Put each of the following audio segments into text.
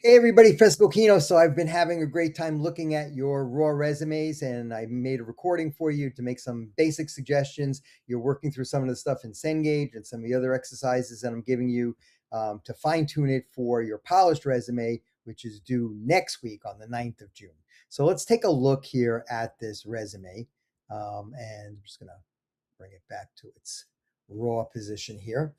Hey everybody, Cokkinos. So I've been having a great time looking at your raw resumes, and I made a recording for you to make some basic suggestions. You're working through some of the stuff in Cengage and some of the other exercises that I'm giving you to fine tune it for your polished resume, which is due next week on the 9th of June. So let's take a look here at this resume, and I'm just going to bring it back to its raw position here.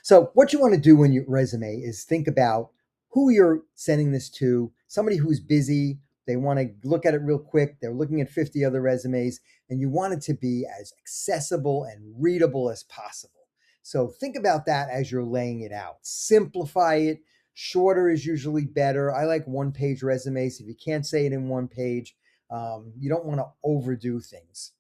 So what you want to do when your resume is think about who you're sending this to, somebody who's busy. They want to look at it real quick. They're looking at 50 other resumes, and you want it to be as accessible and readable as possible. So think about that as you're laying it out. Simplify it. Shorter is usually better. I like one-page resumes. If you can't say it in one page, you don't want to overdo things.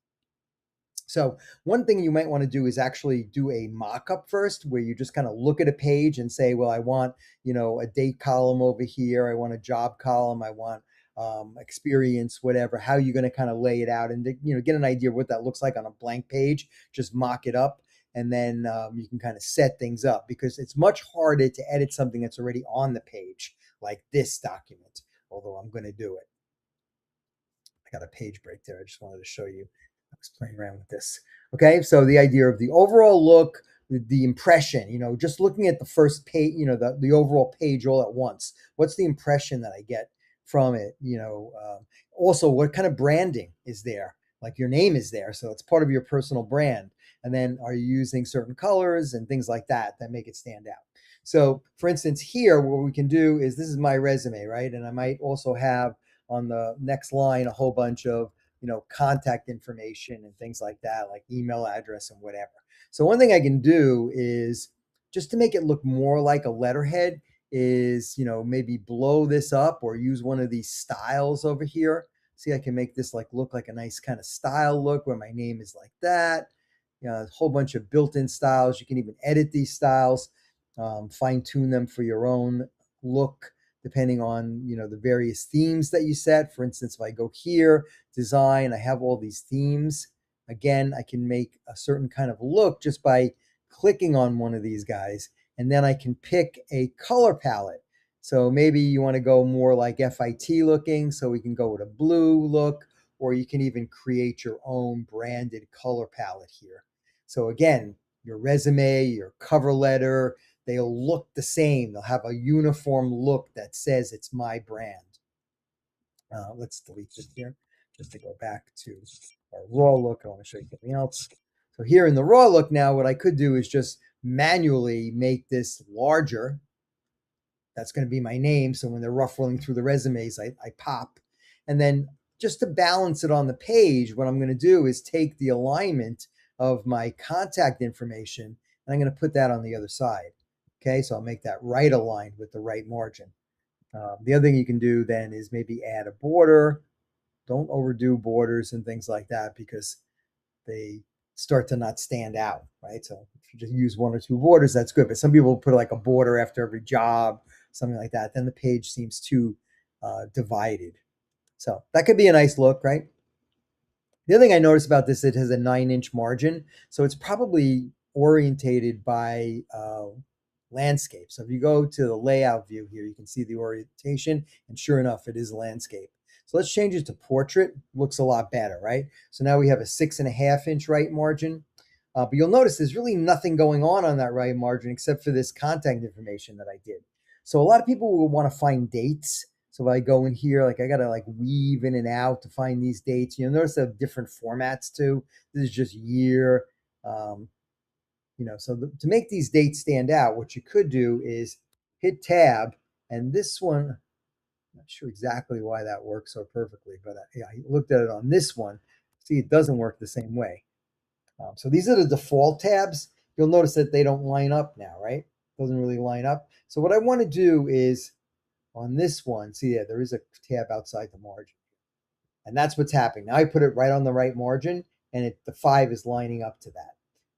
So one thing you might want to do is actually do a mock-up first, where you just kind of look at a page and say, well, I want, a date column over here. I want a job column. I want experience, whatever. How you're going to kind of lay it out and, get an idea of what that looks like on a blank page. Just mock it up. And then you can kind of set things up, because it's much harder to edit something that's already on the page, like this document, although I'm going to do it. I got a page break there. I just wanted to show you. I was playing around with this. Okay, so the idea of the overall look, the impression, just looking at the first page, the overall page all at once. What's the impression that I get from it? Also, what kind of branding is there? Like, your name is there, so it's part of your personal brand. And then are you using certain colors and things like that make it stand out? So, for instance, here, what we can do is, this is my resume, right? And I might also have on the next line a whole bunch of contact information and things like that, like email address and whatever. So one thing I can do is, just to make it look more like a letterhead, is maybe blow this up or use one of these styles over here. See, I can make this look like a nice kind of style look where my name is like that. A whole bunch of built-in styles. You can even edit these styles, fine tune them for your own look, depending on the various themes that you set. For instance, if I go here, design, I have all these themes. Again, I can make a certain kind of look just by clicking on one of these guys, and then I can pick a color palette. So maybe you want to go more like FIT looking, so we can go with a blue look, or you can even create your own branded color palette here. So again, your resume, your cover letter, they'll look the same. They'll have a uniform look that says it's my brand. Let's delete this here just to go back to our raw look. I want to show you something else. So here in the raw look now, what I could do is just manually make this larger. That's going to be my name. So when they're ruffling through the resumes, I pop. And then just to balance it on the page, what I'm going to do is take the alignment of my contact information, and I'm going to put that on the other side. Okay, so I'll make that right aligned with the right margin. The other thing you can do then is maybe add a border. Don't overdo borders and things like that, because they start to not stand out, right? So if you just use one or two borders, that's good. But some people put like a border after every job, something like that. Then the page seems too divided. So that could be a nice look, right? The other thing I noticed about this, it has a 9-inch margin. So it's probably orientated by landscape. So if you go to the layout view here, you can see the orientation, and sure enough, it is landscape. So let's change it to portrait. Looks a lot better, right? So now we have a 6.5-inch right margin. But you'll notice there's really nothing going on that right margin except for this contact information that I did. So a lot of people will want to find dates. So if I go in here, I got to weave in and out to find these dates. You'll notice they have different formats too. This is just year. So to make these dates stand out, what you could do is hit tab, and this one, I'm not sure exactly why that works so perfectly, but I looked at it on this one. See, it doesn't work the same way. So these are the default tabs. You'll notice that they don't line up now, right? Doesn't really line up. So what I want to do is, on this one, see, yeah, there is a tab outside the margin. And that's what's happening. Now I put it right on the right margin, and the 5 is lining up to that.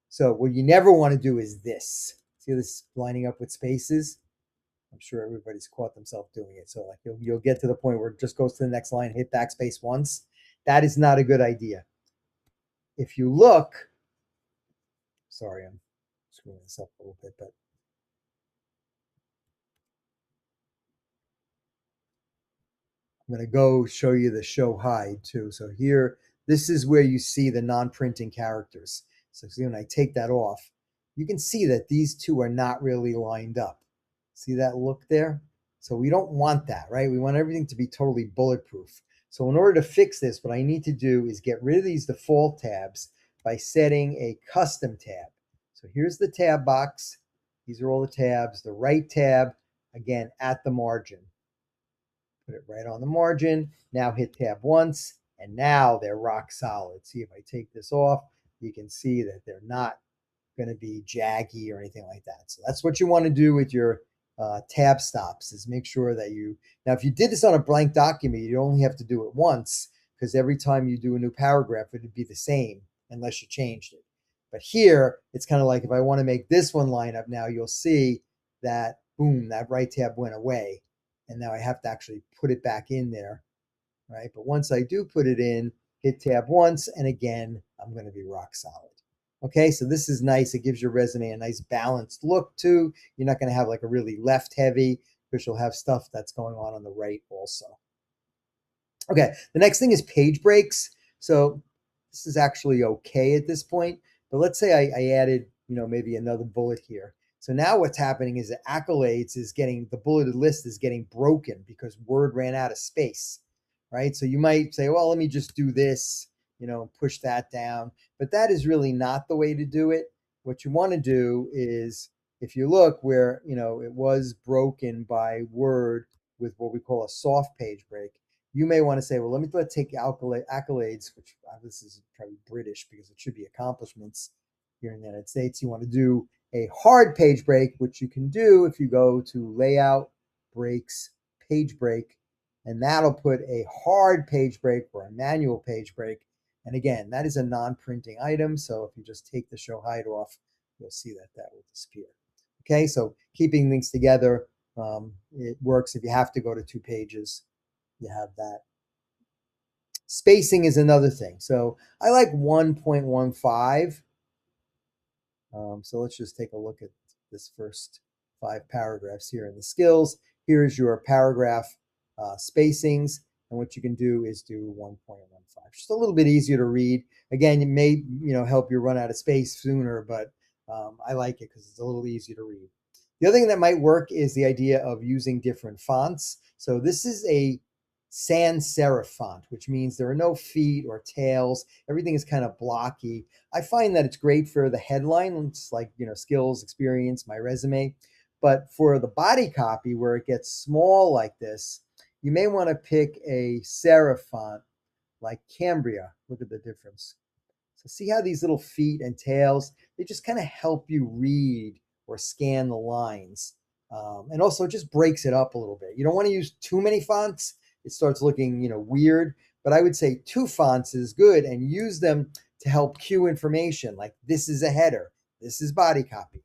So what you never want to do is this. See this lining up with spaces? I'm sure everybody's caught themselves doing it. So you'll get to the point where it just goes to the next line, hit backspace once. That is not a good idea. If you look, sorry, I'm screwing this up a little bit, but I'm going to go show you the show hide too. So here, this is where you see the non-printing characters. So see, when I take that off, you can see that these two are not really lined up. See that look there? So we don't want that, right? We want everything to be totally bulletproof. So in order to fix this, what I need to do is get rid of these default tabs by setting a custom tab. So here's the tab box. These are all the tabs. The right tab, again, at the margin. Put it right on the margin. Now hit tab once, and now they're rock solid. See, if I take this off, you can see that they're not going to be jaggy or anything like that. So that's what you want to do with your tab stops, is make sure that now if you did this on a blank document, you only have to do it once, because every time you do a new paragraph, it would be the same unless you changed it. But here, it's kind of like if I want to make this one line up now, you'll see that, boom, that right tab went away. And now I have to actually put it back in there, right? But once I do put it in, hit tab once, and again, I'm going to be rock solid. Okay, so this is nice. It gives your resume a nice balanced look too. You're not going to have like a really left heavy, because you'll have stuff that's going on the right also. Okay, the next thing is page breaks. So this is actually okay at this point, but let's say I added, maybe another bullet here. So now what's happening is that accolades is getting, the bulleted list is getting broken because Word ran out of space, right? So you might say, well, let me just do this, push that down. But that is really not the way to do it. What you want to do is, if you look where, it was broken by Word with what we call a soft page break, you may want to say, well, let's take accolades, which this is probably British because it should be accomplishments here in the United States. You want to do a hard page break, which you can do if you go to Layout, Breaks, Page Break, and that'll put a hard page break or a manual page break. And again, that is a non-printing item. So if you just take the show hide off, you'll see that that will disappear. Okay, so keeping things together, it works. If you have to go to 2 pages, you have that. Spacing is another thing. So I like 1.15. So let's just take a look at this first 5 paragraphs here in the skills. Here's your paragraph spacings. And what you can do is do 1.15. Just a little bit easier to read. Again, it may help you run out of space sooner, but I like it because it's a little easier to read. The other thing that might work is the idea of using different fonts. So this is a sans serif font, which means there are no feet or tails. Everything is kind of blocky. I find that it's great for the headline. It's like, skills, experience, my resume. But for the body copy, where it gets small like this, you may want to pick a serif font like Cambria. Look at the difference. So see how these little feet and tails, they just kind of help you read or scan the lines. And also it just breaks it up a little bit. You don't want to use too many fonts. It starts looking, weird. But I would say 2 fonts is good, and use them to help cue information. Like, this is a header. This is body copy.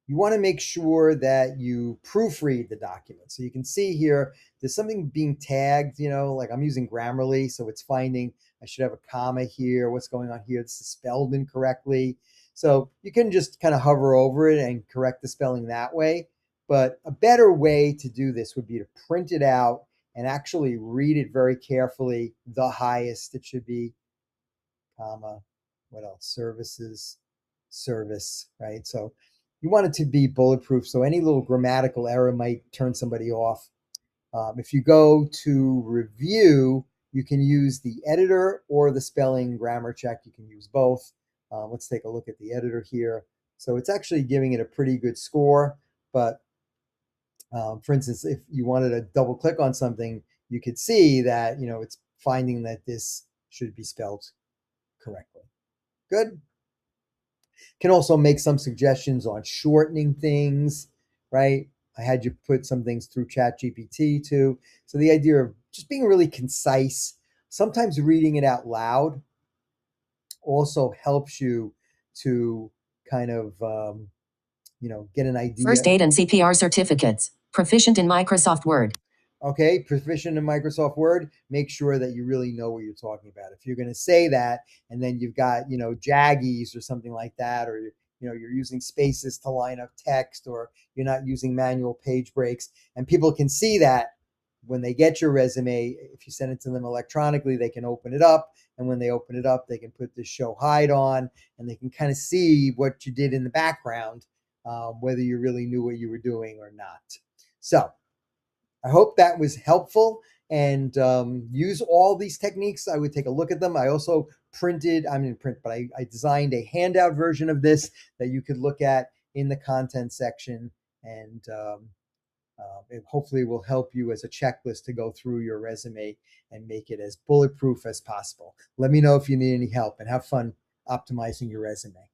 You want to make sure that you proofread the document. So you can see here, there's something being tagged, like I'm using Grammarly, so it's finding I should have a comma here. What's going on here? This is spelled incorrectly. So you can just kind of hover over it and correct the spelling that way. But a better way to do this would be to print it out and actually read it very carefully. The highest it should be, comma, what else? Services, service, right? So you want it to be bulletproof. So any little grammatical error might turn somebody off. If you go to review, you can use the editor or the spelling grammar check. You can use both. Let's take a look at the editor here. So it's actually giving it a pretty good score. But for instance, if you wanted to double click on something, you could see that, it's finding that this should be spelled correctly. Good. Can also make some suggestions on shortening things, right? I had you put some things through ChatGPT too. So the idea of just being really concise, sometimes reading it out loud also helps you to kind of, get an idea. First aid and CPR certificates. Proficient in Microsoft Word. Okay, proficient in Microsoft Word, make sure that you really know what you're talking about. If you're going to say that and then you've got, jaggies or something like that, or, you're using spaces to line up text, or you're not using manual page breaks, and people can see that, when they get your resume, if you send it to them electronically, they can open it up. And when they open it up, they can put the show hide on and they can kind of see what you did in the background, whether you really knew what you were doing or not. So I hope that was helpful, and use all these techniques. I would take a look at them. I also I designed a handout version of this that you could look at in the content section, and it hopefully will help you as a checklist to go through your resume and make it as bulletproof as possible. Let me know if you need any help, and have fun optimizing your resume.